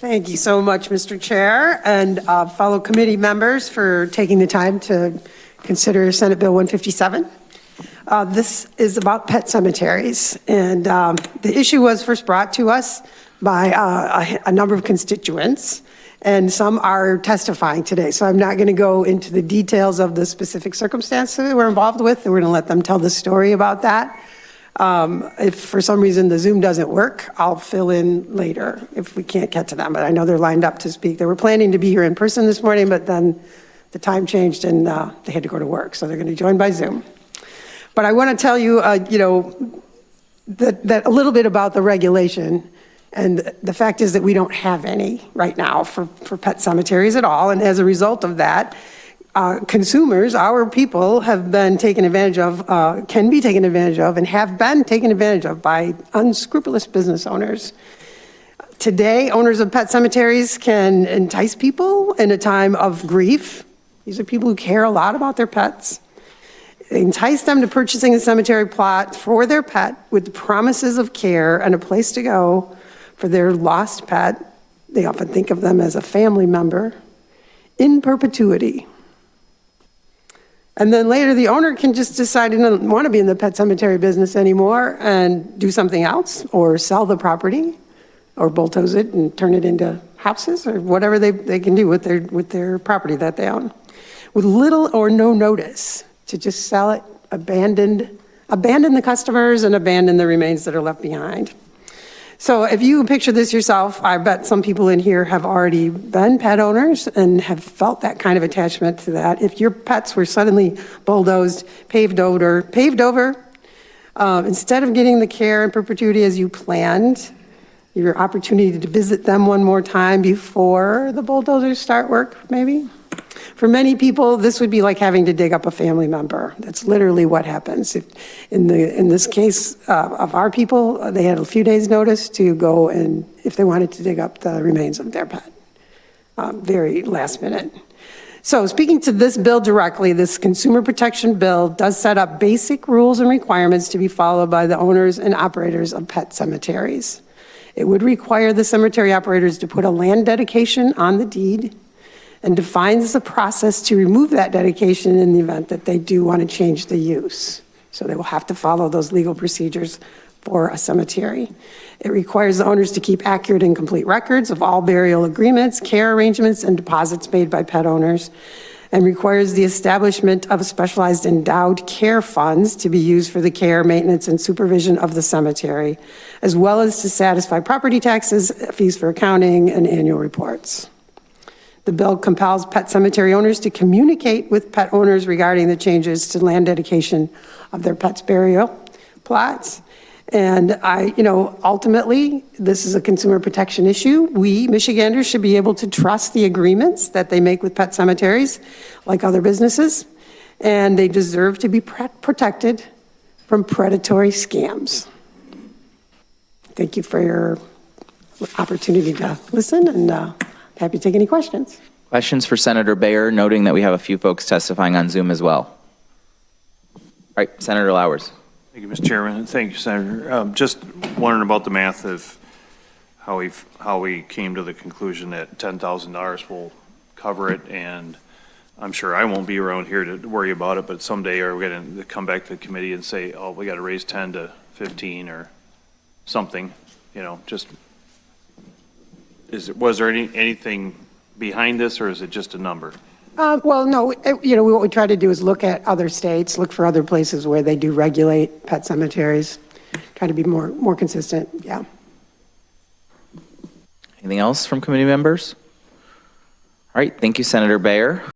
Thank you so much, Mr. Chair, and fellow committee members for taking the time to consider Senate Bill 157. This is about pet cemeteries, and the issue was first brought to us by a number of constituents, and some are testifying today. So I'm not going to go into the details of the specific circumstances that we're involved with. We're going to let them tell the story about that. If for some reason the Zoom doesn't work, I'll fill in later if we can't get to them, but I know they're lined up to speak. They were planning to be here in person this morning, but then the time changed and they had to go to work, so they're going to join by Zoom. But I want to tell you, that a little bit about the regulation, and the fact is that we don't have any right now for pet cemeteries at all, and as a result of that, consumers, our people, have been taken advantage of, can be taken advantage of, and have been taken advantage of by unscrupulous business owners. Today, owners of pet cemeteries can entice people in a time of grief. These are people who care a lot about their pets. They entice them to purchasing a cemetery plot for their pet with the promises of care and a place to go for their lost pet. They often think of them as a family member in perpetuity. And then later the owner can just decide he doesn't want to be in the pet cemetery business anymore and do something else, or sell the property, or bulldoze it and turn it into houses, or whatever they can do with their property that they own, with little or no notice, to just sell it, abandon the customers and abandon the remains that are left behind. So if you picture this yourself, I bet some people in here have already been pet owners and have felt that kind of attachment to that. If your pets were suddenly bulldozed, paved over, instead of getting the care in perpetuity as you planned, your opportunity to visit them one more time before the bulldozers start work, maybe. For many people, this would be like having to dig up a family member. That's literally what happens. In this case of our people, they had a few days' notice to go and, if they wanted to dig up the remains of their pet, very last minute. So speaking to this bill directly, this consumer protection bill does set up basic rules and requirements to be followed by the owners and operators of pet cemeteries. It would require the cemetery operators to put a land dedication on the deed, and defines the process to remove that dedication in the event that they do want to change the use. So they will have to follow those legal procedures for a cemetery. It requires the owners to keep accurate and complete records of all burial agreements, care arrangements, and deposits made by pet owners, and requires the establishment of specialized endowed care funds to be used for the care, maintenance, and supervision of the cemetery, as well as to satisfy property taxes, fees for accounting, and annual reports. The bill compels pet cemetery owners to communicate with pet owners regarding the changes to land dedication of their pet's burial plots. And ultimately, this is a consumer protection issue. We Michiganders should be able to trust the agreements that they make with pet cemeteries, like other businesses, and they deserve to be protected from predatory scams. Thank you for your opportunity to listen, and happy to take any questions. Questions for Senator Bayer, noting that we have a few folks testifying on Zoom as well. All right, Senator Lowers. Thank you, Mr. Chairman. Thank you, Senator. Just wondering about the math of how we came to the conclusion that $10,000 will cover it, and I'm sure I won't be around here to worry about it, but someday are we going to come back to the committee and say, oh, we got to raise 10 to 15 or something, just. Was there anything behind this, or is it just a number? Well, no, what we try to do is look at other states, look for other places where they do regulate pet cemeteries, try to be more consistent, yeah. Anything else from committee members? All right, thank you, Senator Bayer.